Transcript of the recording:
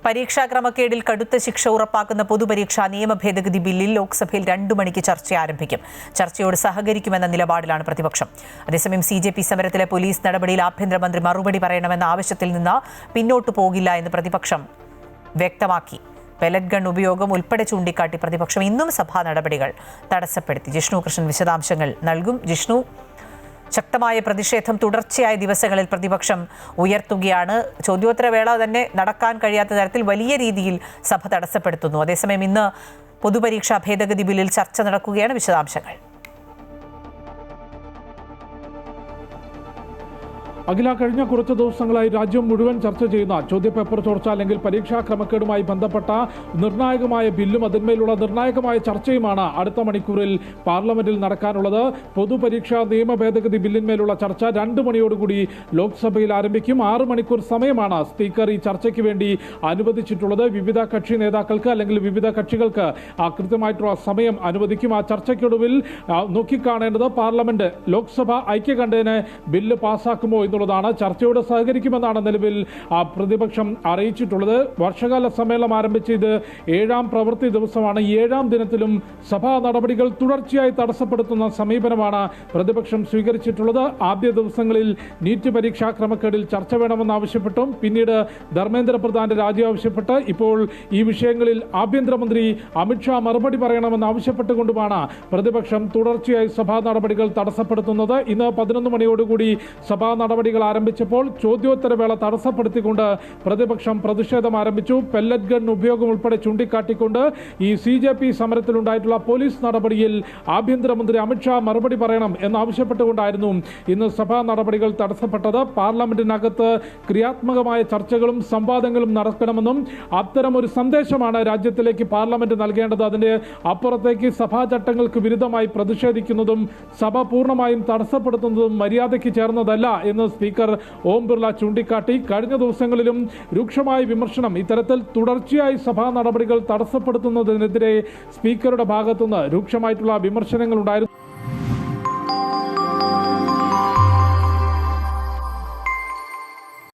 പരീക്ഷാ ക്രമക്കേടിൽ കടുത്ത ശിക്ഷ ഉറപ്പാക്കുന്ന പൊതുപരീക്ഷാ നിയമ ഭേദഗതി ബില്ലിൽ ലോക്സഭയിൽ 2 മണിക്ക് ചർച്ച ആരംഭിക്കും. ചർച്ചയോട് സഹകരിക്കുമെന്ന നിലപാടിലാണ് പ്രതിപക്ഷം. അതേസമയം CJP സമരത്തിലെ പോലീസ് നടപടിയിൽ ആഭ്യന്തരമന്ത്രി മറുപടി പറയണമെന്ന ആവശ്യത്തിൽ നിന്ന് പിന്നോട്ടു പോകില്ല എന്ന് പ്രതിപക്ഷം വ്യക്തമാക്കി. പെല്ലറ്റ് ഗൺ ഉപയോഗം ഉൾപ്പെടെ ചൂണ്ടിക്കാട്ടി പ്രതിപക്ഷം ഇന്നും സഭാ നടപടികൾ തടസ്സപ്പെടുത്തി. ജിഷ്ണു കൃഷ്ണൻ വിശദാംശങ്ങൾ നൽകും. ജിഷ്ണു, ശക്തമായ പ്രതിഷേധം തുടർച്ചയായ ദിവസങ്ങളിൽ പ്രതിപക്ഷം ഉയർത്തുകയാണ്. ചോദ്യോത്തരവേള തന്നെ നടക്കാൻ കഴിയാത്ത തരത്തിൽ വലിയ രീതിയിൽ സഭ തടസ്സപ്പെടുത്തുന്നു. അതേസമയം ഇന്ന് പൊതുപരീക്ഷാ ഭേദഗതി ബില്ലിൽ ചർച്ച നടക്കുകയാണ്. വിശദാംശങ്ങൾ. അഖില, കഴിഞ്ഞ കുറച്ച് ദിവസങ്ങളായി രാജ്യം മുഴുവൻ ചർച്ച ചെയ്യുന്ന ചോദ്യപേപ്പർ ചോർച്ച അല്ലെങ്കിൽ പരീക്ഷാ ക്രമക്കേടുമായി ബന്ധപ്പെട്ട നിർണായകമായ ബില്ലും അതിന്മേലുള്ള നിർണായകമായ ചർച്ചയുമാണ് അടുത്ത മണിക്കൂറിൽ പാർലമെന്റിൽ നടക്കാനുള്ളത്. പൊതുപരീക്ഷാ നിയമ ഭേദഗതി ബില്ലിന്മേലുള്ള ചർച്ച 2 മണിയോടുകൂടി ലോക്സഭയിൽ ആരംഭിക്കും. 6 മണിക്കൂർ സമയമാണ് സ്പീക്കർ ഈ ചർച്ചയ്ക്ക് വേണ്ടി അനുവദിച്ചിട്ടുള്ളത്. വിവിധ കക്ഷി നേതാക്കൾക്ക് അല്ലെങ്കിൽ വിവിധ കക്ഷികൾക്ക് കൃത്യമായിട്ടുള്ള സമയം അനുവദിക്കും. ആ ചർച്ചയ്ക്കൊടുവിൽ നോക്കിക്കാണേണ്ടത് പാർലമെന്റ് ലോക്സഭ ഐക്യകണ്ഠേന ബില്ല് പാസ്സാക്കുമോ എന്നുള്ളതാണ്. ചർച്ചയോട് സഹകരിക്കുമെന്നാണ് നിലവിൽ പ്രതിപക്ഷം അറിയിച്ചിട്ടുള്ളത്. വർഷകാല സമ്മേളനം ആരംഭിച്ച ഇത് 7ാം പ്രവൃത്തി ദിവസമാണ്. 7ാം ദിനത്തിലും സഭാ നടപടികൾ തുടർച്ചയായി തടസ്സപ്പെടുത്തുന്ന സമീപനമാണ് പ്രതിപക്ഷം സ്വീകരിച്ചിട്ടുള്ളത്. ആദ്യ ദിവസങ്ങളിൽ നീറ്റ് പരീക്ഷാ ക്രമക്കേടിൽ ചർച്ച വേണമെന്നാവശ്യപ്പെട്ടും പിന്നീട് ധർമ്മേന്ദ്ര പ്രധാന്റെ രാജി ആവശ്യപ്പെട്ട് ഇപ്പോൾ ഈ വിഷയങ്ങളിൽ ആഭ്യന്തരമന്ത്രി അമിത്ഷാ മറുപടി പറയണമെന്ന് ആവശ്യപ്പെട്ടുകൊണ്ടുമാണ് പ്രതിപക്ഷം തുടർച്ചയായി സഭാ നടപടികൾ തടസ്സപ്പെടുത്തുന്നത്. ഇന്ന് 11 മണിയോടുകൂടി സഭാ നടപടികൾ ആരംഭിച്ചപ്പോൾ ചോദ്യോത്തരവേള തടസ്സപ്പെടുത്തിക്കൊണ്ട് പ്രതിപക്ഷം പ്രതിഷേധം ആരംഭിച്ചു. പെല്ലറ്റ് ഗൺ ഉപയോഗം ഉൾപ്പെടെ ചൂണ്ടിക്കാട്ടിക്കൊണ്ട് ഈ CJP സമരത്തിലുണ്ടായിട്ടുള്ള പോലീസ് നടപടിയിൽ ആഭ്യന്തരമന്ത്രി അമിത്ഷാ മറുപടി പറയണം എന്നാവശ്യപ്പെട്ടുകൊണ്ടായിരുന്നു ഇന്ന് സഭാ നടപടികൾ തടസ്സപ്പെട്ടത്. പാർലമെന്റിനകത്ത് ക്രിയാത്മകമായ ചർച്ചകളും സംവാദങ്ങളും നടക്കണമെന്നും അത്തരമൊരു സന്ദേശമാണ് രാജ്യത്തിലേക്ക് പാർലമെന്റ് നൽകേണ്ടത്. അതിന്റെ അപ്പുറത്തേക്ക് സഭാ ചട്ടങ്ങൾക്ക് വിരുദ്ധമായി പ്രതിഷേധിക്കുന്നതും സഭ പൂർണ്ണമായും തടസ്സപ്പെടുത്തുന്നതും മര്യാദയ്ക്ക് ചേർന്നതല്ല എന്ന് സ്പീക്കർ ഓം ബിർള ചൂണ്ടിക്കാട്ടി. കഴിഞ്ഞ ദിവസങ്ങളിലും രൂക്ഷമായ വിമർശനം ഇത്തരത്തിൽ തുടർച്ചയായി സഭാ നടപടികൾ തടസ്സപ്പെടുത്തുന്നതിനെതിരെ സ്പീക്കറുടെ ഭാഗത്തുനിന്ന് രൂക്ഷമായിട്ടുള്ള വിമർശനങ്ങൾ ഉണ്ടായിരുന്നു.